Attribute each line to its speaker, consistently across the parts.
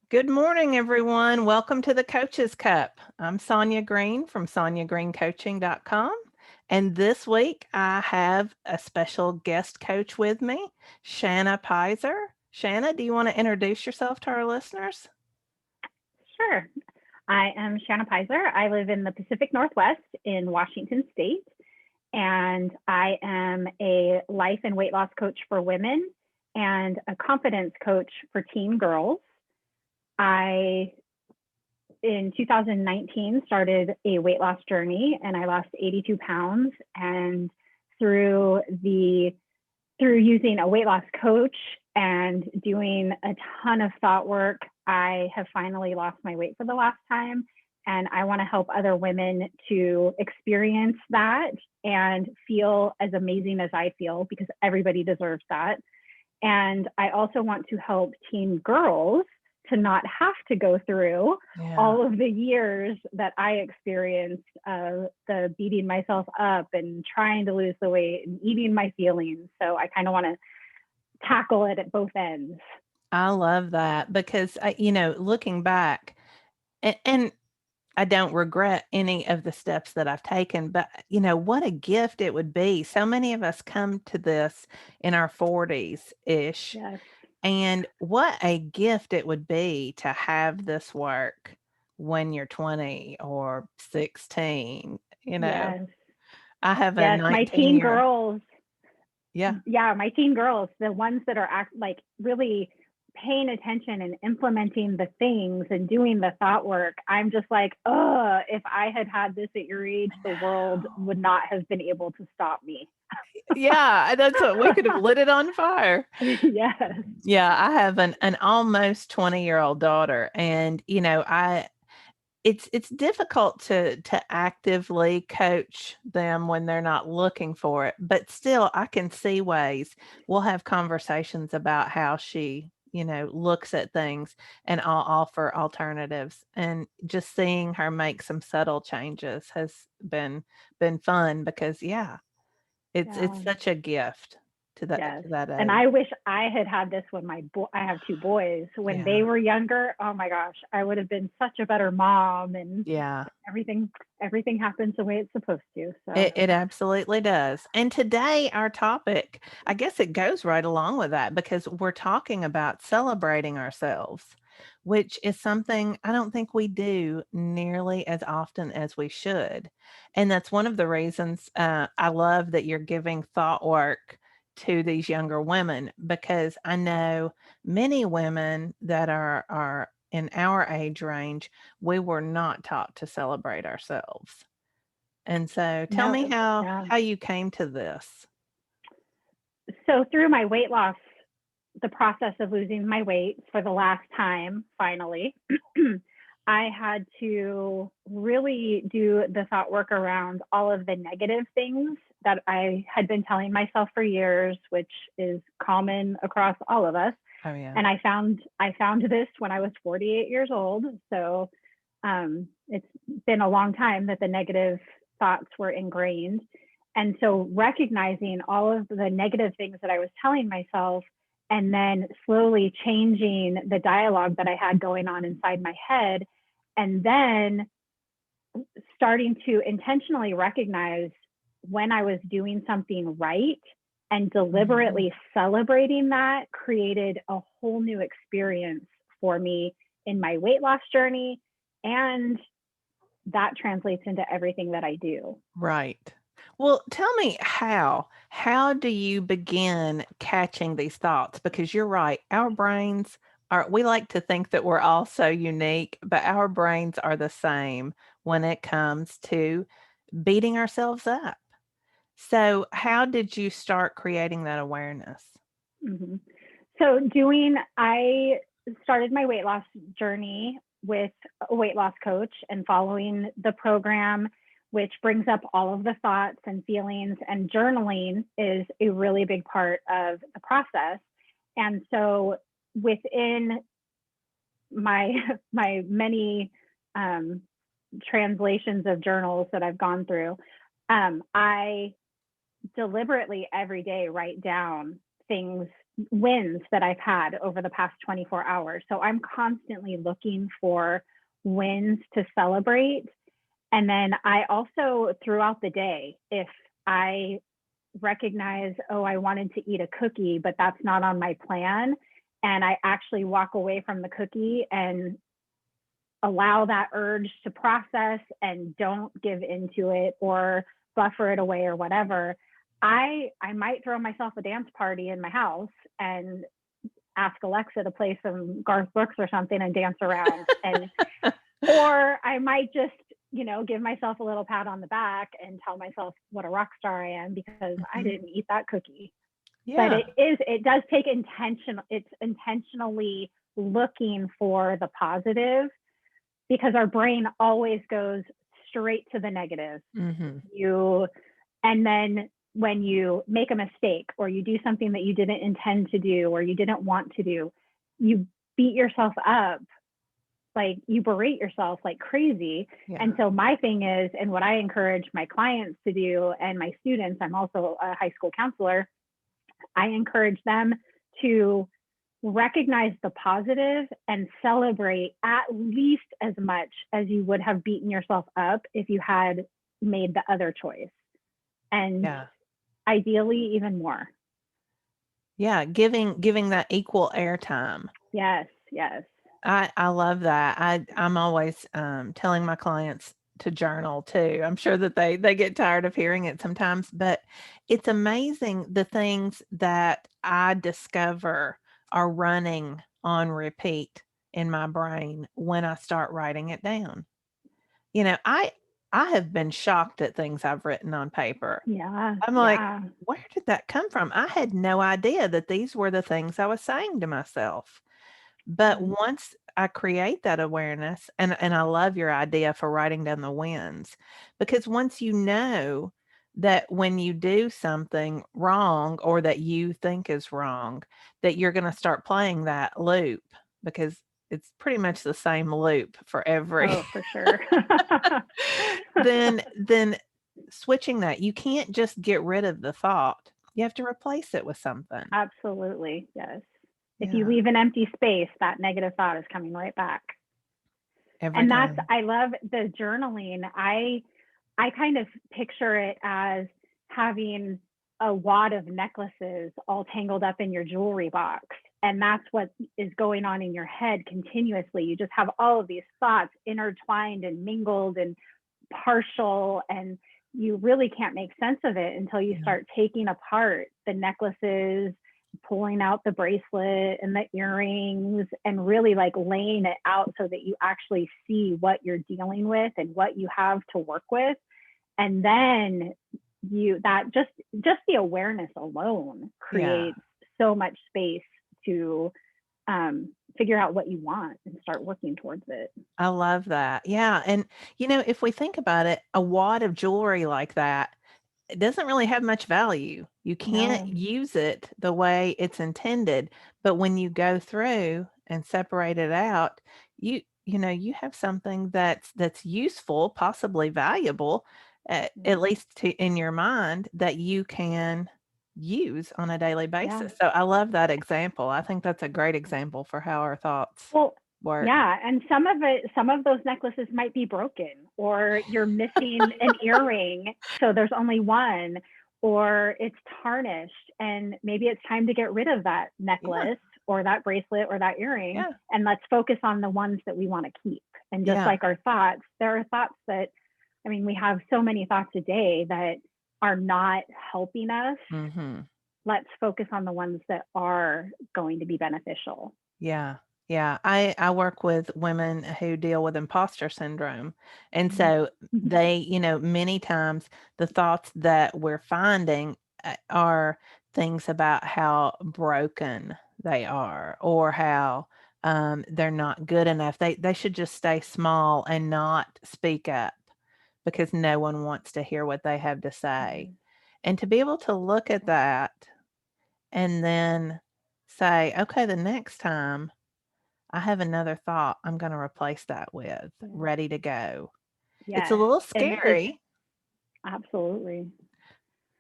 Speaker 1: Good morning, everyone. Welcome to the Coach's Cup. I'm Sonya Green from SonyaGreenCoaching.com. And this week I have a special guest coach with me, Shanna Pyzer. Shanna, do you want to introduce yourself to our listeners?
Speaker 2: Sure. I am Shanna Pyzer. I live in the Pacific Northwest in Washington State, and I am a life and weight loss coach for women and a confidence coach for teen girls. I, in 2019, started a weight loss journey, and I lost 82 pounds. And through the through using a weight loss coach and doing a ton of thought work, I have finally lost my weight for the last time. And I want to help other women to experience that and feel as amazing as I feel, because everybody deserves that. And I also want to help teen girls to not have to go through
Speaker 1: Yeah.
Speaker 2: all of the years that I experienced of the beating myself up and trying to lose the weight and eating my feelings. So I kind of want to tackle it at both ends.
Speaker 1: I love that because, looking back, and I don't regret any of the steps that I've taken, but what a gift it would be. So many of us come to this in our 40s ish.
Speaker 2: Yes.
Speaker 1: And what a gift it would be to have this work when you're 20 or 16.
Speaker 2: Yes.
Speaker 1: I have a
Speaker 2: Yes.
Speaker 1: 19-year. Yeah.
Speaker 2: My teen girls, the ones that are like really paying attention and implementing the things and doing the thought work. I'm just like, oh, if I had had this at your age, the world would not have been able to stop me.
Speaker 1: Yeah, that's what we could have lit it on fire.
Speaker 2: Yes.
Speaker 1: Yeah, I have an almost 20-year-old daughter, and it's difficult to actively coach them when they're not looking for it, but still I can see ways. We'll have conversations about how she, looks at things, and I'll offer alternatives. And just seeing her make some subtle changes has been fun because yeah, it's
Speaker 2: Yeah.
Speaker 1: such a gift to
Speaker 2: Yes.
Speaker 1: that
Speaker 2: And
Speaker 1: age.
Speaker 2: I wish I had had this when I have two boys. When
Speaker 1: Yeah.
Speaker 2: they were younger, oh my gosh, I would have been such a better mom, and
Speaker 1: Yeah.
Speaker 2: everything everything happens the way it's supposed to. So,
Speaker 1: It absolutely does. And today, our topic, I guess it goes right along with that because we're talking about celebrating ourselves, which is something I don't think we do nearly as often as we should. And that's one of the reasons I love that you're giving thought work to these younger women, because I know many women that are in our age range, we were not taught to celebrate ourselves. And so tell
Speaker 2: no,
Speaker 1: me
Speaker 2: yeah.
Speaker 1: how you came to this.
Speaker 2: So through my weight loss, the process of losing my weight for the last time, finally, I had to really do the thought work around all of the negative things that I had been telling myself for years, which is common across all of us.
Speaker 1: Oh, yeah.
Speaker 2: And I found this when I was 48 years old. So it's been a long time that the negative thoughts were ingrained. And so recognizing all of the negative things that I was telling myself, and then slowly changing the dialogue that I had going on inside my head, and then starting to intentionally recognize when I was doing something right and
Speaker 1: Mhm.
Speaker 2: deliberately celebrating that created a whole new experience for me in my weight loss journey. And that translates into everything that I do.
Speaker 1: Right. Well, tell me how. How do you begin catching these thoughts? Because you're right, our brains are, we like to think that we're all so unique, but our brains are the same when it comes to beating ourselves up. So, how did you start creating that awareness?
Speaker 2: Mm-hmm. I started my weight loss journey with a weight loss coach and following the program, which brings up all of the thoughts and feelings, and journaling is a really big part of the process. And so within my my many um, translations of journals that I've gone through, I deliberately every day write down things wins that I've had over the past 24 hours. So I'm constantly looking for wins to celebrate. And then I also, throughout the day, if I recognize, oh, I wanted to eat a cookie, but that's not on my plan, and I actually walk away from the cookie and allow that urge to process and don't give into it or buffer it away or whatever, I might throw myself a dance party in my house and ask Alexa to play some Garth Brooks or something and dance around. And or I might just, give myself a little pat on the back and tell myself what a rock star I am because I
Speaker 1: Mhm.
Speaker 2: didn't eat that cookie. But
Speaker 1: Yeah.
Speaker 2: it does take it's intentionally looking for the positive, because our brain always goes straight to the negative.
Speaker 1: Mhm.
Speaker 2: You and then when you make a mistake or you do something that you didn't intend to do or you didn't want to do, you beat yourself up, like you berate yourself like crazy.
Speaker 1: Yeah.
Speaker 2: And so my thing is, and what I encourage my clients to do and my students, I'm also a high school counselor, I encourage them to recognize the positive and celebrate at least as much as you would have beaten yourself up if you had made the other choice. And
Speaker 1: Yeah.
Speaker 2: ideally, even more.
Speaker 1: Yeah, giving that equal airtime.
Speaker 2: Yes, yes.
Speaker 1: I love that. I'm always, telling my clients to journal too. I'm sure that they get tired of hearing it sometimes, but it's amazing the things that I discover are running on repeat in my brain when I start writing it down. You know, I have been shocked at things I've written on paper.
Speaker 2: Yeah,
Speaker 1: I'm like,
Speaker 2: yeah.
Speaker 1: "Where did that come from?" I had no idea that these were the things I was saying to myself. But
Speaker 2: Mhm.
Speaker 1: once I create that awareness, and I love your idea for writing down the wins, because once you know that when you do something wrong or that you think is wrong, that you're gonna start playing that loop because it's pretty much the same loop for every
Speaker 2: Oh, for sure.
Speaker 1: then switching that, you can't just get rid of the thought. You have to replace it with something.
Speaker 2: Absolutely, yes. If you
Speaker 1: Yeah,
Speaker 2: leave an empty space, that negative thought is coming right back.
Speaker 1: every
Speaker 2: And that's,
Speaker 1: time.
Speaker 2: I love the journaling. I kind of picture it as having a wad of necklaces all tangled up in your jewelry box. And that's what is going on in your head continuously. You just have all of these thoughts intertwined and mingled and partial, and you really can't make sense of it until you
Speaker 1: Yeah,
Speaker 2: start taking apart the necklaces, pulling out the bracelet and the earrings, and really like laying it out so that you actually see what you're dealing with and what you have to work with. And then you that just the awareness alone
Speaker 1: yeah.
Speaker 2: creates so much space to figure out what you want and start working towards it.
Speaker 1: I love that. Yeah, and, if we think about it, a wad of jewelry like that, it doesn't really have much value. You can't
Speaker 2: No.
Speaker 1: use it the way it's intended, but when you go through and separate it out, you have something that's useful, possibly valuable, at least in your mind, that you can use on a daily
Speaker 2: Yeah.
Speaker 1: basis. So I love that example. I think that's a great example for how our thoughts
Speaker 2: Well,
Speaker 1: work.
Speaker 2: yeah, and some of those necklaces might be broken, or you're missing an earring, so there's only one, or it's tarnished, and maybe it's time to get rid of that
Speaker 1: Yeah,
Speaker 2: necklace or that bracelet or that earring,
Speaker 1: yeah,
Speaker 2: and let's focus on the ones that we want to keep. And just
Speaker 1: yeah.
Speaker 2: like our thoughts, there are thoughts that, I mean, we have so many thoughts a day that are not helping us.
Speaker 1: Mhm.
Speaker 2: Let's focus on the ones that are going to be beneficial.
Speaker 1: Yeah. Yeah. I work with women who deal with imposter syndrome. And so they, many times the thoughts that we're finding are things about how broken they are or how they're not good enough. They should just stay small and not speak up because no one wants to hear what they have to say. And to be able to look at that and then say, okay, the next time I have another thought I'm gonna replace that with,
Speaker 2: Yeah.
Speaker 1: ready to go. It's a
Speaker 2: Yes,
Speaker 1: little
Speaker 2: and it's
Speaker 1: scary.
Speaker 2: absolutely.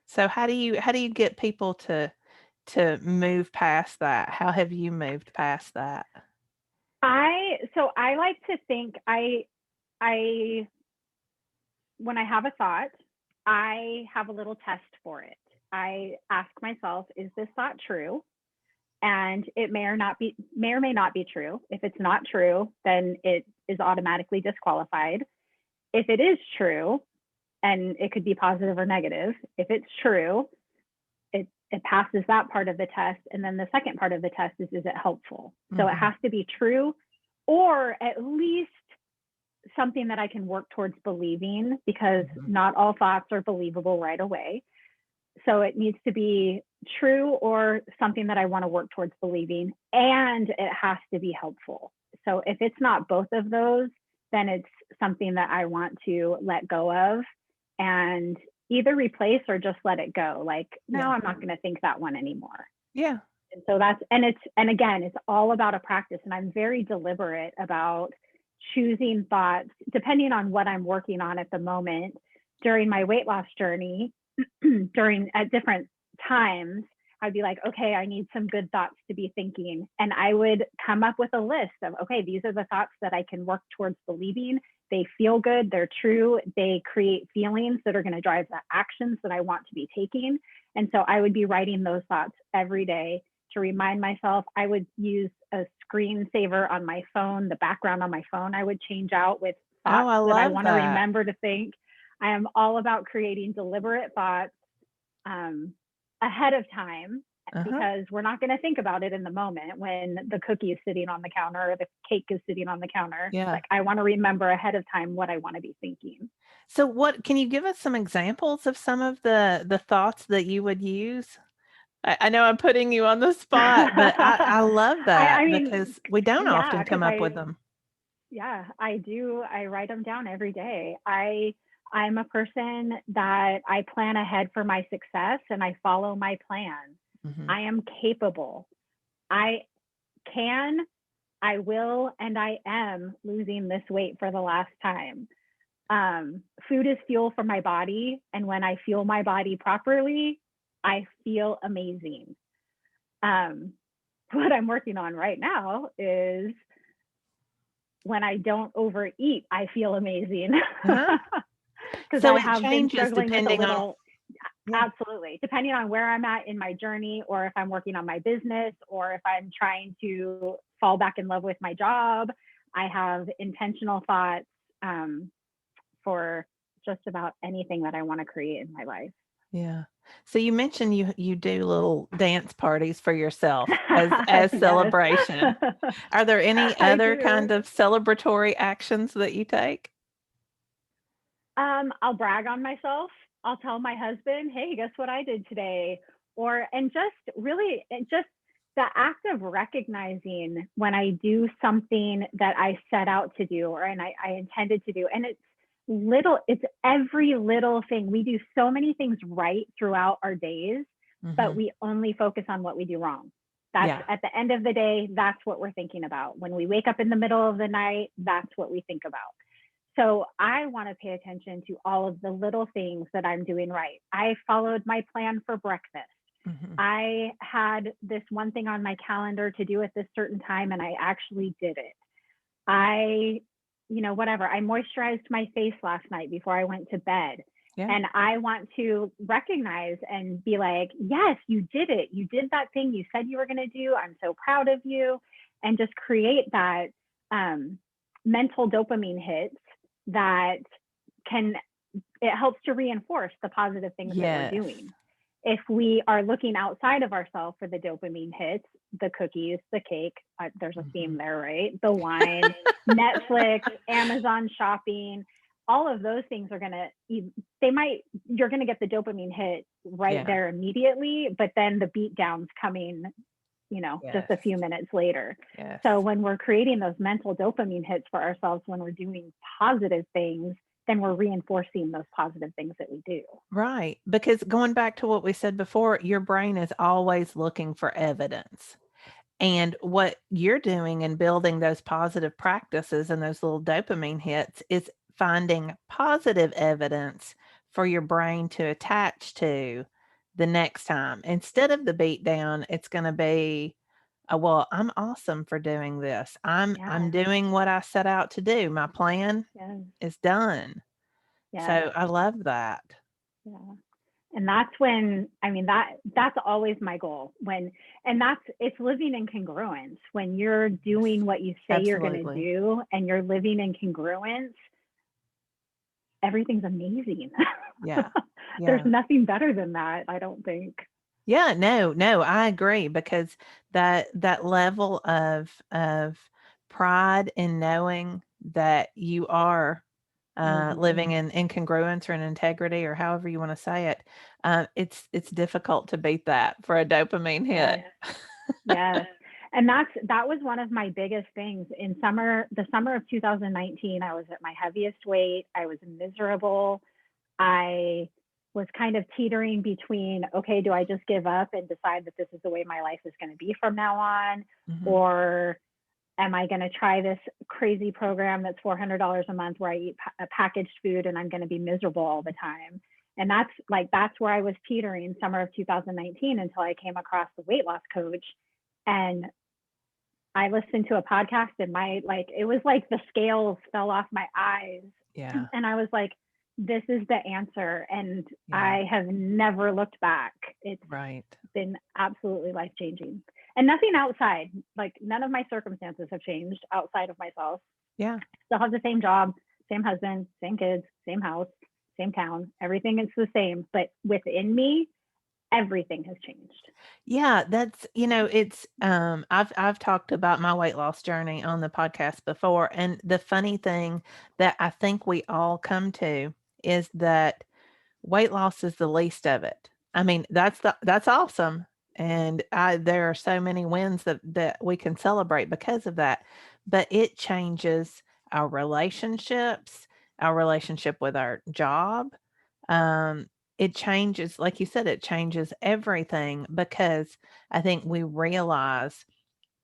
Speaker 1: So how do you get people to to move past that? How have you moved past that?
Speaker 2: I like to think I when I have a thought, I have a little test for it. I ask myself, is this thought true? And it may or may not be true. If it's not true, then it is automatically disqualified. If it is true, and it could be positive or negative, if it's true, it passes that part of the test. And then the second part of the test is it helpful? So it
Speaker 1: Mm-hmm.
Speaker 2: has to be true, or at least something that I can work towards believing, because
Speaker 1: Mm-hmm.
Speaker 2: not all thoughts are believable right away. So it needs to be true or something that I want to work towards believing, and it has to be helpful. So if it's not both of those, then it's something that I want to let go of and either replace or just let it go. Like, no,
Speaker 1: Yeah.
Speaker 2: I'm not going to think that one anymore.
Speaker 1: Yeah.
Speaker 2: And so and again, it's all about a practice. And I'm very deliberate about choosing thoughts depending on what I'm working on at the moment. During my weight loss journey, at different times, I'd be like, okay, I need some good thoughts to be thinking. And I would come up with a list of, okay, these are the thoughts that I can work towards believing. They feel good, they're true, they create feelings that are going to drive the actions that I want to be taking. And so I would be writing those thoughts every day to remind myself. I would use a screensaver on my phone, the background on my phone I would change out with
Speaker 1: Oh,
Speaker 2: thoughts
Speaker 1: I
Speaker 2: that I
Speaker 1: love
Speaker 2: want to
Speaker 1: that.
Speaker 2: remember to think. I am all about creating deliberate thoughts um, ahead of time,
Speaker 1: Uh-huh.
Speaker 2: because we're not going to think about it in the moment when the cookie is sitting on the counter or the cake is sitting on the counter.
Speaker 1: Yeah.
Speaker 2: Like, I want to remember ahead of time what I want to be thinking.
Speaker 1: So what can you give us some examples of some of the thoughts that you would use? I know I'm putting you on the spot, but I love that
Speaker 2: I mean,
Speaker 1: because we don't
Speaker 2: yeah,
Speaker 1: often
Speaker 2: because
Speaker 1: come up with them.
Speaker 2: I do. I write them down every day. I'm a person that I plan ahead for my success and I follow my plan.
Speaker 1: Mhm.
Speaker 2: I am capable. I can, I will, and I am losing this weight for the last time. Food is fuel for my body. And when I fuel my body properly, I feel amazing. Um, what I'm working on right now is when I don't overeat, I feel amazing.
Speaker 1: Uh-huh.
Speaker 2: Because
Speaker 1: So
Speaker 2: I
Speaker 1: it
Speaker 2: have been
Speaker 1: changes
Speaker 2: struggling with a
Speaker 1: depending on
Speaker 2: little,
Speaker 1: yeah.
Speaker 2: absolutely, depending on where I'm at in my journey, or if I'm working on my business, or if I'm trying to fall back in love with my job. I have intentional thoughts um, for just about anything that I want to create in my life.
Speaker 1: Yeah. So you mentioned you do little dance parties for yourself as
Speaker 2: Yes,
Speaker 1: celebration. Are there any
Speaker 2: I
Speaker 1: other kind
Speaker 2: do.
Speaker 1: of celebratory actions that you take?
Speaker 2: I'll brag on myself. I'll tell my husband, "Hey, guess what I did today?" And just really, just the act of recognizing when I do something that I set out to do, and I intended to do. And it's every little thing. We do so many things right throughout our days, but
Speaker 1: Mhm.
Speaker 2: we only focus on what we do wrong. That's
Speaker 1: Yeah.
Speaker 2: at the end of the day, that's what we're thinking about. When we wake up in the middle of the night, that's what we think about. So I want to pay attention to all of the little things that I'm doing right. I followed my plan for breakfast.
Speaker 1: Mhm.
Speaker 2: I had this one thing on my calendar to do at this certain time, and I actually did it. I, whatever, I moisturized my face last night before I went to bed.
Speaker 1: Yeah.
Speaker 2: And I want to recognize and be like, yes, you did it. You did that thing you said you were going to do. I'm so proud of you. And just create that um, mental dopamine hits that can, it helps to reinforce the positive things that we're
Speaker 1: Yes.
Speaker 2: doing. If we are looking outside of ourselves for the dopamine hits, the cookies, the cake, there's a theme
Speaker 1: Mhm.
Speaker 2: there, right? The wine, Netflix, Amazon shopping, all of those things are going to, you're going to get the dopamine hit right
Speaker 1: Yeah.
Speaker 2: there immediately, but then the beat down's coming, just
Speaker 1: Yes.
Speaker 2: a few minutes later.
Speaker 1: Yes.
Speaker 2: So when we're creating those mental dopamine hits for ourselves, when we're doing positive things, then we're reinforcing those positive things that we do.
Speaker 1: Right. Because going back to what we said before, your brain is always looking for evidence. And what you're doing in building those positive practices and those little dopamine hits is finding positive evidence for your brain to attach to the next time. Instead of the beat down, it's going to be, well, I'm awesome for doing this. I'm
Speaker 2: Yes.
Speaker 1: doing what I set out to do. My plan
Speaker 2: Yes.
Speaker 1: is done.
Speaker 2: Yes.
Speaker 1: So I love that.
Speaker 2: Yeah. And that's when, I mean, that's always my goal. And it's living in congruence. When you're
Speaker 1: Yes,
Speaker 2: doing what you say you're going to
Speaker 1: absolutely.
Speaker 2: do and you're living in congruence, everything's amazing.
Speaker 1: Yeah.
Speaker 2: There's
Speaker 1: Yeah.
Speaker 2: nothing better than that, I don't think.
Speaker 1: Yeah, no, no, I agree because that level of pride in knowing that you are living
Speaker 2: Mm-hmm.
Speaker 1: in congruence or in integrity or however you want to say it, it's difficult to beat that for a dopamine hit.
Speaker 2: Yes. Yes. And that was one of my biggest things in the summer of 2019. I was at my heaviest weight. I was miserable. I was kind of teetering between, okay, do I just give up and decide that this is the way my life is going to be from now on?
Speaker 1: Mhm.
Speaker 2: Or am I going to try this crazy program that's $400 a month where I eat packaged food and I'm going to be miserable all the time? And that's where I was teetering summer of 2019 until I came across the weight loss coach. And I listened to a podcast and it was like the scales fell off my eyes.
Speaker 1: Yeah,
Speaker 2: And I was like, this is the answer. And
Speaker 1: yeah,
Speaker 2: I have never looked back. It's
Speaker 1: right.
Speaker 2: been absolutely life changing. And nothing outside, like none of my circumstances have changed outside of myself.
Speaker 1: Yeah.
Speaker 2: Still have the same job, same husband, same kids, same house, same town. Everything is the same. But within me, everything has changed.
Speaker 1: Yeah, that's it's I've talked about my weight loss journey on the podcast before, and the funny thing that I think we all come to is that weight loss is the least of it. I mean, that's awesome, and there are so many wins that we can celebrate because of that, but it changes our relationships, our relationship with our job. It changes, like you said, it changes everything because I think we realize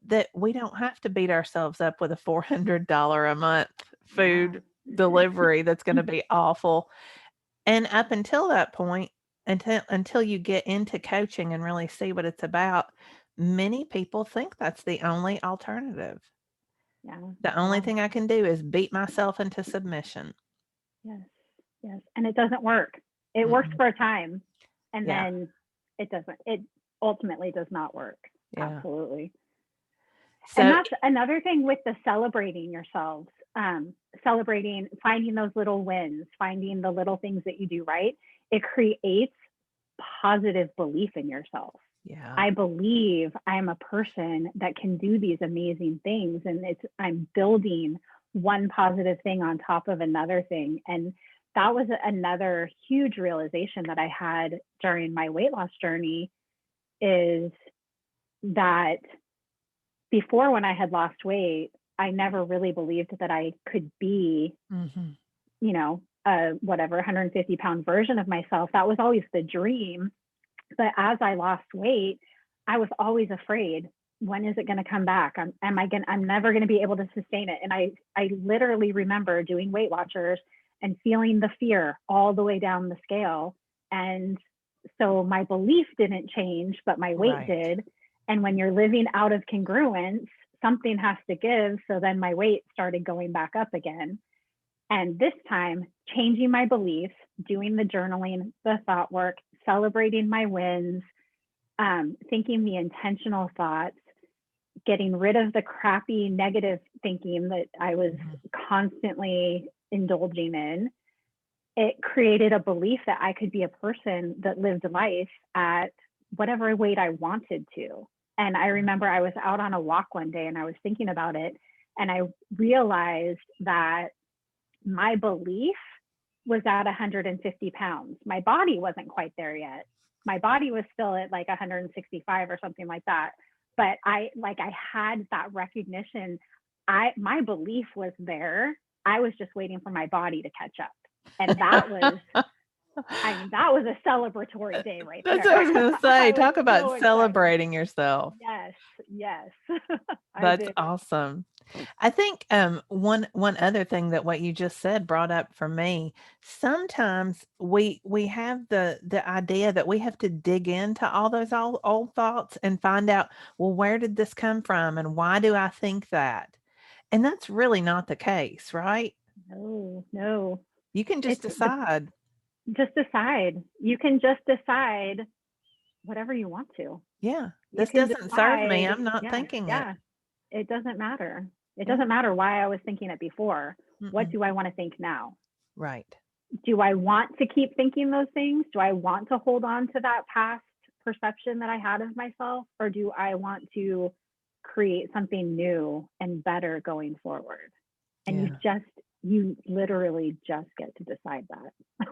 Speaker 1: that we don't have to beat ourselves up with a $400 a month
Speaker 2: Yeah.
Speaker 1: food delivery that's going to be awful. And up until that point, until you get into coaching and really see what it's about, many people think that's the only alternative.
Speaker 2: Yeah.
Speaker 1: The only
Speaker 2: Yeah.
Speaker 1: thing I can do is beat myself into submission.
Speaker 2: Yes. Yes. And it doesn't work. It works
Speaker 1: Mm-mm.
Speaker 2: for a time and
Speaker 1: Yeah,
Speaker 2: then it ultimately does not work.
Speaker 1: yeah.
Speaker 2: Absolutely. And
Speaker 1: So
Speaker 2: that's another thing with the celebrating yourselves, celebrating, finding those little wins, finding the little things that you do right. It creates positive belief in yourself.
Speaker 1: yeah.
Speaker 2: I believe I'm a person that can do these amazing things, and I'm building one positive thing on top of another thing. And that was another huge realization that I had during my weight loss journey is that before, when I had lost weight, I never really believed that I could be,
Speaker 1: Mhm.
Speaker 2: a whatever 150-pound version of myself. That was always the dream. But as I lost weight, I was always afraid. When is it going to come back? I'm never going to be able to sustain it. And I literally remember doing Weight Watchers and feeling the fear all the way down the scale. And so my belief didn't change, but my weight
Speaker 1: Right.
Speaker 2: did. And when you're living out of congruence, something has to give. So then my weight started going back up again. And this time, changing my beliefs, doing the journaling, the thought work, celebrating my wins, thinking the intentional thoughts, getting rid of the crappy negative thinking that I was
Speaker 1: Mhm.
Speaker 2: constantly indulging in. It created a belief that I could be a person that lived life at whatever weight I wanted to. And I
Speaker 1: Yeah.
Speaker 2: remember I was out on a walk one day and I was thinking about it. And I realized that my belief was at 150 pounds. My body wasn't quite there yet. My body was still at like 165 or something like that. But I had that recognition. My belief was there. I was just waiting for my body to catch up. And that was a celebratory day right
Speaker 1: That's what I
Speaker 2: there.
Speaker 1: was gonna say.
Speaker 2: I was
Speaker 1: Talk about
Speaker 2: so excited.
Speaker 1: celebrating yourself.
Speaker 2: Yes, yes. I
Speaker 1: That's
Speaker 2: did.
Speaker 1: awesome. I think one other thing that what you just said brought up for me, sometimes we have the idea that we have to dig into all those old thoughts and find out, well, where did this come from and why do I think that? And that's really not the case, right?
Speaker 2: No, no.
Speaker 1: You can just
Speaker 2: It's the
Speaker 1: decide,
Speaker 2: just decide. You can just decide whatever you want to.
Speaker 1: yeah,
Speaker 2: You
Speaker 1: this
Speaker 2: can
Speaker 1: doesn't serve me.
Speaker 2: decide,
Speaker 1: I'm not
Speaker 2: yeah,
Speaker 1: thinking it.
Speaker 2: yeah. It doesn't matter. It
Speaker 1: Yeah.
Speaker 2: doesn't matter why I was thinking it before. What
Speaker 1: Mm-mm.
Speaker 2: do I want to think now?
Speaker 1: Right.
Speaker 2: Do I want to keep thinking those things? Do I want to hold on to that past perception that I had of myself? Or do I want to create something new and better going forward? And
Speaker 1: Yeah.
Speaker 2: you literally just get to decide that.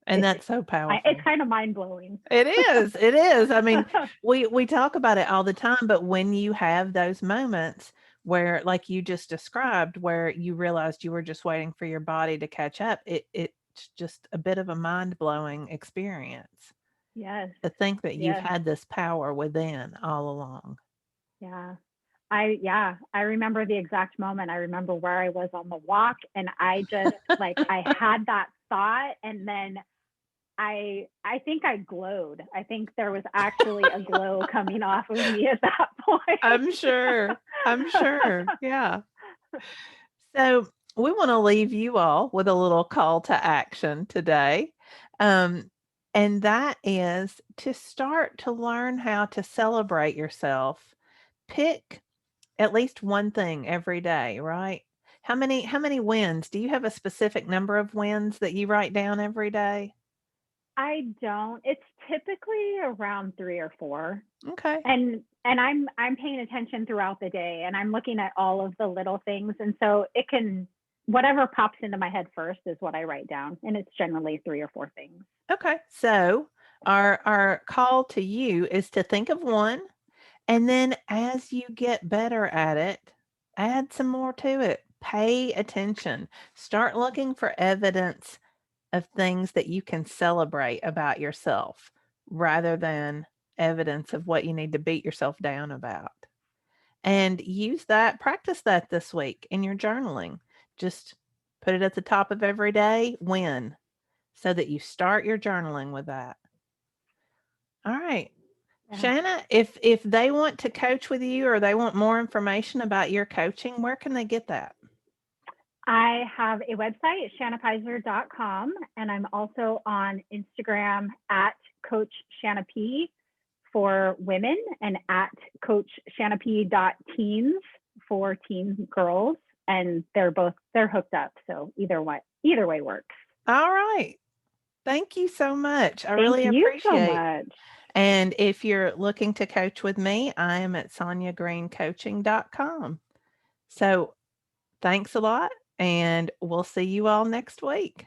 Speaker 1: And
Speaker 2: It's,
Speaker 1: that's so
Speaker 2: it's
Speaker 1: powerful.
Speaker 2: kind of mind blowing.
Speaker 1: It is, it is. I mean, we talk about it all the time, but when you have those moments where, like you just described, where you realized you were just waiting for your body to catch up, it's just a bit of a mind-blowing experience
Speaker 2: Yes,
Speaker 1: to think that you've
Speaker 2: yes,
Speaker 1: had this power within all along.
Speaker 2: yeah. I remember the exact moment. I remember where I was on the walk and I just like I had that thought and then I think I glowed. I think there was actually a glow coming off of me at that
Speaker 1: I'm
Speaker 2: point.
Speaker 1: sure. I'm sure. Yeah. So we want to leave you all with a little call to action today. Um, and that is to start to learn how to celebrate yourself. Pick at least one thing every day, right? How many wins? Do you have a specific number of wins that you write down every day?
Speaker 2: I don't. It's typically around 3 or 4.
Speaker 1: Okay.
Speaker 2: And I'm paying attention throughout the day and I'm looking at all of the little things and so it can whatever pops into my head first is what I write down and it's generally 3 or 4 things.
Speaker 1: Okay. So our call to you is to think of one. And then as you get better at it, add some more to it. Pay attention. Start looking for evidence of things that you can celebrate about yourself rather than evidence of what you need to beat yourself down about. And use that, practice that this week in your journaling. Just put it at the top of every day, win, so that you start your journaling with that. All right.
Speaker 2: Yeah.
Speaker 1: Shanna, if they want to coach with you or they want more information about your coaching, where can they get that?
Speaker 2: I have a website, shannapyzer.com, and I'm also on Instagram at Coach Shanna P for women and at Coach Shanna P.teens for teen girls. And they're hooked up. So either way works.
Speaker 1: All right. Thank you so much. I
Speaker 2: Thank
Speaker 1: really
Speaker 2: you so
Speaker 1: appreciate.
Speaker 2: much.
Speaker 1: And if you're looking to coach with me, I am at sonyagreencoaching.com. So thanks a lot, and we'll see you all next week.